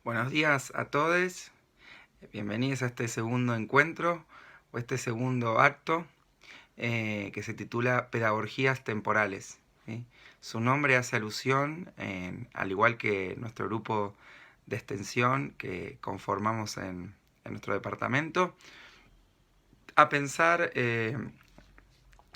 Buenos días a todos, bienvenidos a este segundo encuentro o este segundo acto que se titula Pedagogías Temporales. ¿Sí? Su nombre hace alusión, al igual que nuestro grupo de extensión que conformamos en nuestro departamento, a pensar,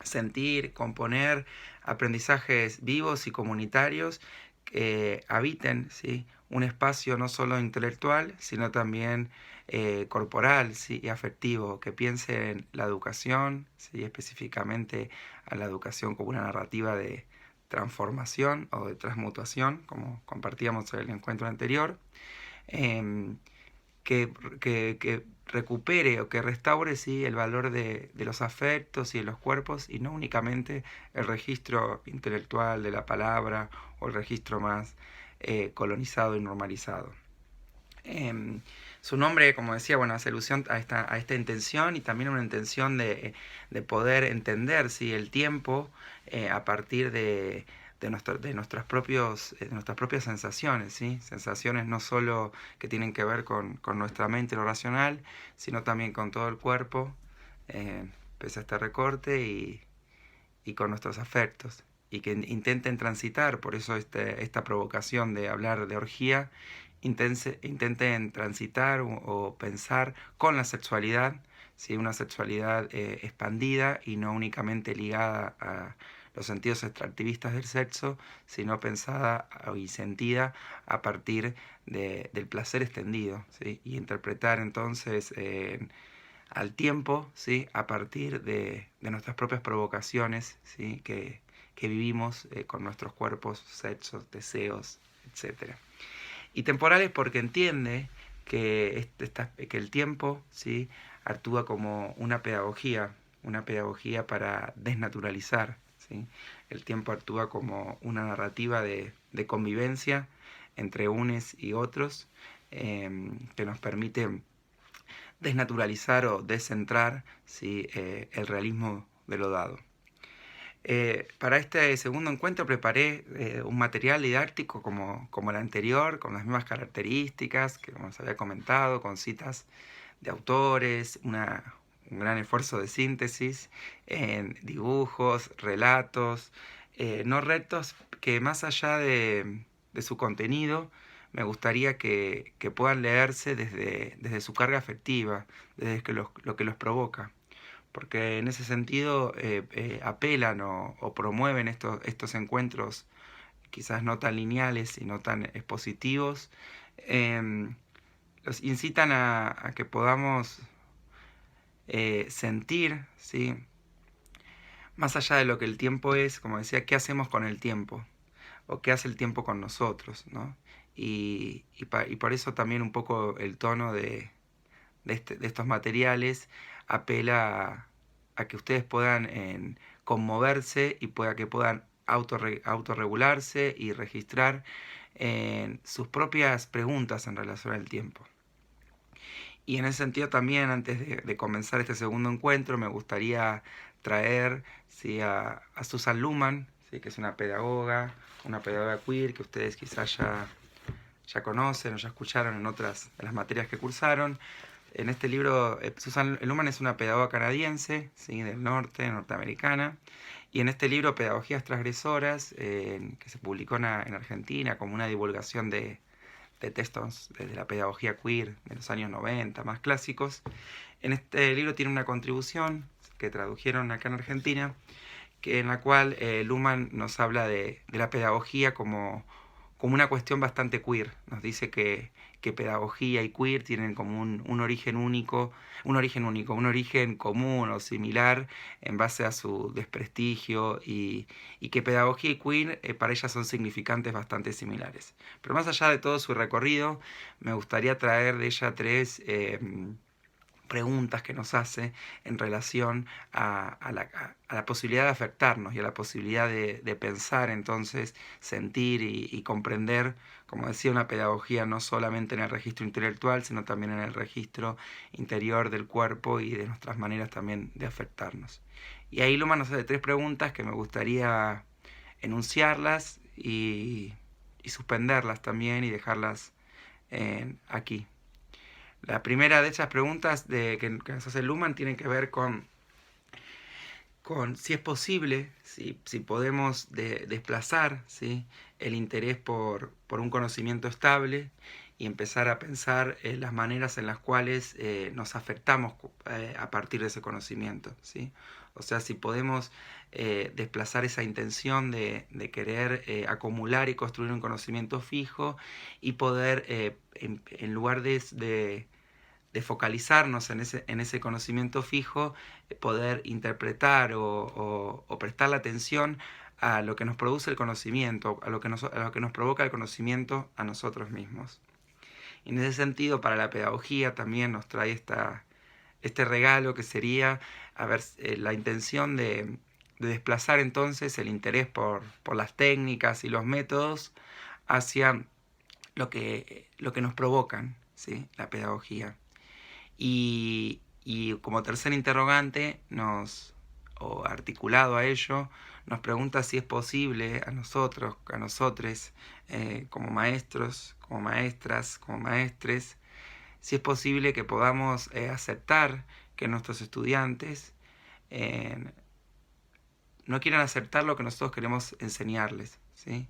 sentir, componer aprendizajes vivos y comunitarios que habiten, ¿sí?, un espacio no solo intelectual, sino también corporal, ¿sí?, y afectivo, que piense en la educación, ¿sí?, específicamente a la educación como una narrativa de transformación o de transmutación, como compartíamos en el encuentro anterior, eh, que recupere o que restaure, sí, el valor de los afectos y de los cuerpos, y no únicamente el registro intelectual de la palabra o el registro más colonizado y normalizado. Su nombre, como decía, bueno, hace alusión a esta intención, y también una intención de poder entender, ¿sí?, el tiempo a partir de nuestras propias sensaciones, ¿sí? Sensaciones no solo que tienen que ver con nuestra mente, lo racional, sino también con todo el cuerpo, pese a este recorte, y con nuestros afectos, y que intenten transitar. Por eso esta provocación de hablar de orgía, intenten transitar o pensar con la sexualidad, ¿sí?, una sexualidad expandida y no únicamente ligada a los sentidos extractivistas del sexo, sino pensada y sentida a partir del placer extendido, ¿sí?, y interpretar entonces al tiempo, ¿sí?, a partir de nuestras propias provocaciones, ¿sí?, que vivimos con nuestros cuerpos, sexos, deseos, etcétera. Y temporales porque entiende que el tiempo, ¿sí?, actúa como una pedagogía para desnaturalizar, ¿sí? El tiempo actúa como una narrativa de convivencia entre unos y otros, que nos permite desnaturalizar o descentrar, ¿sí?, el realismo de lo dado. Para este segundo encuentro preparé un material didáctico como el anterior, con las mismas características que como se había comentado, con citas de autores, un gran esfuerzo de síntesis, en dibujos, relatos, no retos, que más allá de su contenido, me gustaría que puedan leerse desde su carga afectiva, desde lo que los provoca, porque en ese sentido apelan o promueven estos encuentros quizás no tan lineales y no tan expositivos, los incitan a que podamos sentir, ¿sí?, más allá de lo que el tiempo es, como decía, qué hacemos con el tiempo, o qué hace el tiempo con nosotros, ¿no? Y por eso también un poco el tono de estos materiales apela a que ustedes puedan conmoverse y que puedan autorregularse y registrar sus propias preguntas en relación al tiempo. Y en ese sentido también, antes de comenzar este segundo encuentro, me gustaría traer, ¿sí?, a Susan Luhmann, ¿sí?, que es una pedagoga queer que ustedes quizás ya conocen o ya escucharon en otras de las materias que cursaron. En este libro, Susan Luhmann es una pedagoga canadiense, ¿sí?, del norte, norteamericana, y en este libro, Pedagogías Transgresoras, que se publicó en Argentina como una divulgación de textos de la pedagogía queer de los años 90, más clásicos, en este libro tiene una contribución que tradujeron acá en Argentina, en la cual Luhmann nos habla de la pedagogía como una cuestión bastante queer. Nos dice que pedagogía y queer tienen como un origen único, un origen común o similar en base a su desprestigio, y que pedagogía y queer para ellas son significantes bastante similares. Pero más allá de todo su recorrido, me gustaría traer de ella tres preguntas que nos hace en relación a la posibilidad de afectarnos y a la posibilidad de pensar, entonces, sentir y comprender, como decía, una pedagogía no solamente en el registro intelectual, sino también en el registro interior del cuerpo y de nuestras maneras también de afectarnos. Y ahí Luhmann nos hace tres preguntas que me gustaría enunciarlas y suspenderlas también y dejarlas aquí. La primera de esas preguntas que nos hace Luhmann tiene que ver con si es posible, si podemos desplazar, ¿sí?, el interés por un conocimiento estable y empezar a pensar las maneras en las cuales nos afectamos a partir de ese conocimiento, ¿sí? O sea, si podemos desplazar esa intención de querer acumular y construir un conocimiento fijo y poder, en lugar de focalizarnos en ese conocimiento fijo, poder interpretar o prestar la atención a lo que nos produce el conocimiento, a lo que nos provoca el conocimiento a nosotros mismos. Y en ese sentido, para la pedagogía también nos trae este regalo que sería la intención de desplazar entonces el interés por las técnicas y los métodos hacia lo que nos provocan, ¿sí?, la pedagogía. Y como tercer interrogante, o articulado a ello, nos pregunta si es posible a nosotros, a nosotres, como maestros, como maestras, como maestres, si es posible que podamos aceptar que nuestros estudiantes no quieran aceptar lo que nosotros queremos enseñarles, ¿sí?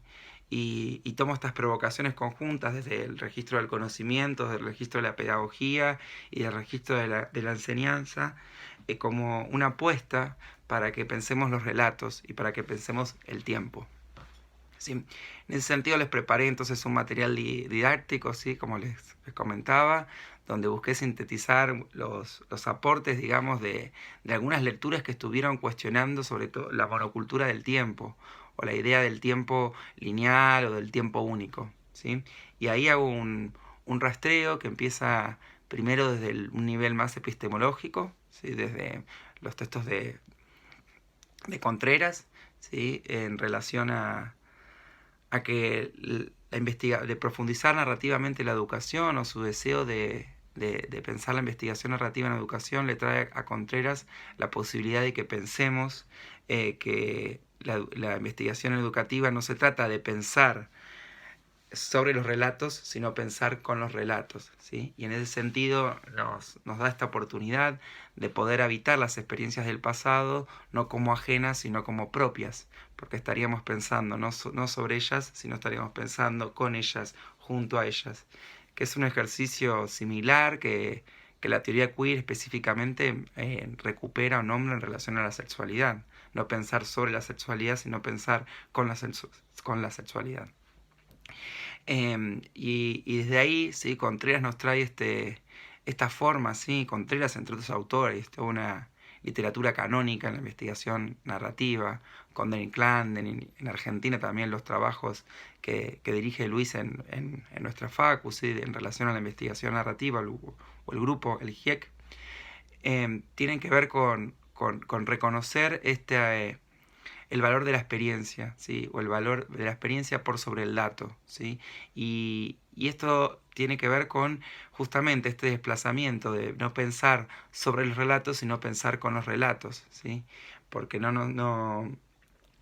Y tomo estas provocaciones conjuntas desde el registro del conocimiento, del registro de la pedagogía y del registro de la enseñanza, como una apuesta para que pensemos los relatos y para que pensemos el tiempo, ¿sí? En ese sentido les preparé entonces un material didáctico, ¿sí?, como les comentaba, donde busqué sintetizar los aportes, digamos, de algunas lecturas que estuvieron cuestionando sobre todo la monocultura del tiempo, o la idea del tiempo lineal o del tiempo único, ¿sí? Y ahí hago un rastreo que empieza primero desde un nivel más epistemológico, ¿sí?, desde los textos de Contreras, ¿sí?, en relación a que de profundizar narrativamente la educación, o su deseo de pensar la investigación narrativa en educación, le trae a Contreras la posibilidad de que pensemos que la investigación educativa no se trata de pensar sobre los relatos, sino pensar con los relatos, ¿sí? Y en ese sentido nos da esta oportunidad de poder habitar las experiencias del pasado, no como ajenas, sino como propias, porque estaríamos pensando no sobre ellas, sino estaríamos pensando con ellas, junto a ellas, que es un ejercicio similar que la teoría queer específicamente recupera o nombra en relación a la sexualidad. No pensar sobre la sexualidad, sino pensar con la sexualidad. Y desde ahí, ¿sí?, Contreras nos trae esta forma, ¿sí? Contreras, entre otros autores, toda una literatura canónica en la investigación narrativa, con Denis Klan, en Argentina también los trabajos que dirige Luis en nuestra facu, ¿sí?, en relación a la investigación narrativa, o el grupo, el GIEC, tienen que ver con reconocer el valor de la experiencia, ¿sí?, o el valor de la experiencia por sobre el dato, ¿sí? Y esto tiene que ver con justamente este desplazamiento de no pensar sobre los relatos, sino pensar con los relatos, ¿sí? Porque no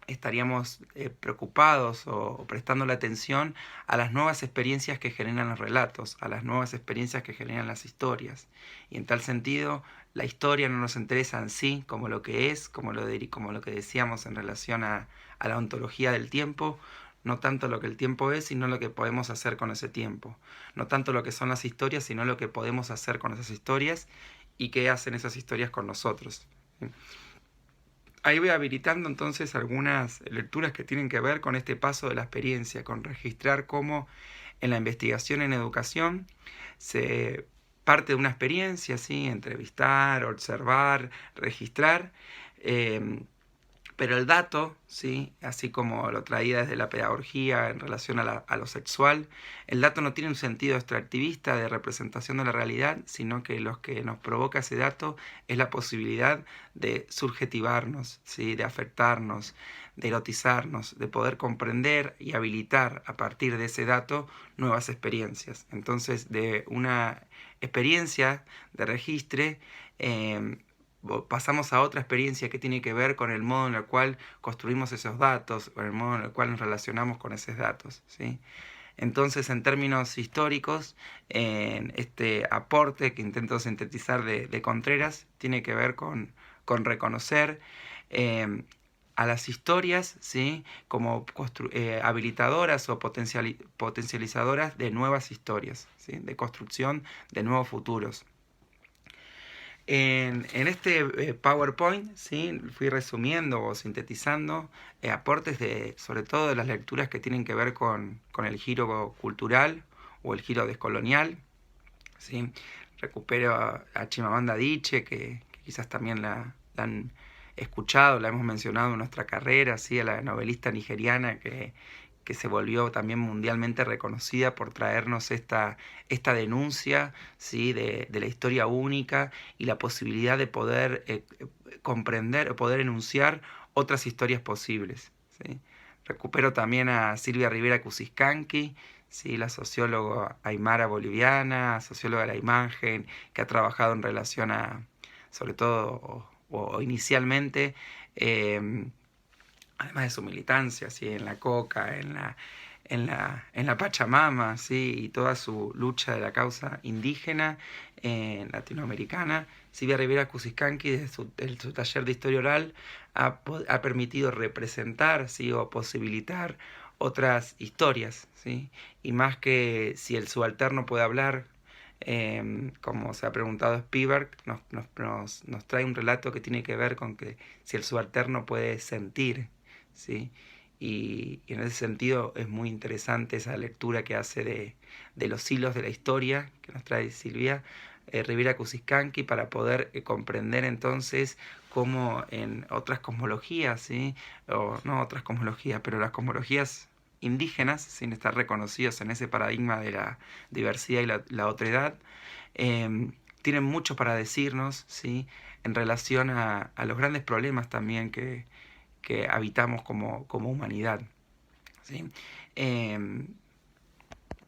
estaríamos preocupados o prestando la atención a las nuevas experiencias que generan los relatos, a las nuevas experiencias que generan las historias. Y en tal sentido, la historia no nos interesa en sí como lo que es, como lo que decíamos en relación a la ontología del tiempo, no tanto lo que el tiempo es, sino lo que podemos hacer con ese tiempo. No tanto lo que son las historias, sino lo que podemos hacer con esas historias y qué hacen esas historias con nosotros. Ahí voy habilitando entonces algunas lecturas que tienen que ver con este paso de la experiencia, con registrar cómo en la investigación en educación se parte de una experiencia, ¿sí?, entrevistar, observar, registrar, pero el dato, ¿sí?, así como lo traía desde la pedagogía en relación a lo sexual, el dato no tiene un sentido extractivista de representación de la realidad, sino que lo que nos provoca ese dato es la posibilidad de subjetivarnos, ¿sí?, de afectarnos, de erotizarnos, de poder comprender y habilitar a partir de ese dato nuevas experiencias. Entonces, de una experiencia de registre, pasamos a otra experiencia que tiene que ver con el modo en el cual construimos esos datos, con el modo en el cual nos relacionamos con esos datos, ¿sí? Entonces, en términos históricos, en este aporte que intento sintetizar de Contreras tiene que ver con reconocer eh, a las historias, ¿sí?, como habilitadoras o potencializadoras de nuevas historias, ¿sí?, de construcción de nuevos futuros. En este PowerPoint, ¿sí?, fui resumiendo o sintetizando aportes sobre todo de las lecturas que tienen que ver con el giro cultural o el giro descolonial, ¿sí? Recupero a Chimamanda Adichie, que quizás también la han escuchado, la hemos mencionado en nuestra carrera, ¿sí?, a la novelista nigeriana que se volvió también mundialmente reconocida por traernos esta denuncia, ¿sí?, de la historia única y la posibilidad de poder comprender o poder enunciar otras historias posibles, ¿sí? Recupero también a Silvia Rivera Cusiscanqui, ¿sí?, la socióloga aymara boliviana, socióloga de la imagen, que ha trabajado en relación a, sobre todo, o inicialmente, eh, además de su militancia, ¿sí?, en la coca, en la Pachamama, ¿sí?, y toda su lucha de la causa indígena latinoamericana, Silvia Rivera Cusiscanqui, desde su taller de historia oral, ha permitido representar, ¿sí?, o posibilitar otras historias, ¿sí?, y más que si el subalterno puede hablar, como se ha preguntado Spivak, nos trae un relato que tiene que ver con que si el subalterno puede sentir, ¿sí? Y en ese sentido es muy interesante esa lectura que hace de los hilos de la historia que nos trae Silvia Rivera Cusiscanqui para poder comprender entonces cómo en otras cosmologías, ¿sí?, o no otras cosmologías, pero las cosmologías indígenas, sin estar reconocidos en ese paradigma de la diversidad y la otredad, tienen mucho para decirnos, ¿sí?, en relación a los grandes problemas también que habitamos como humanidad, ¿sí?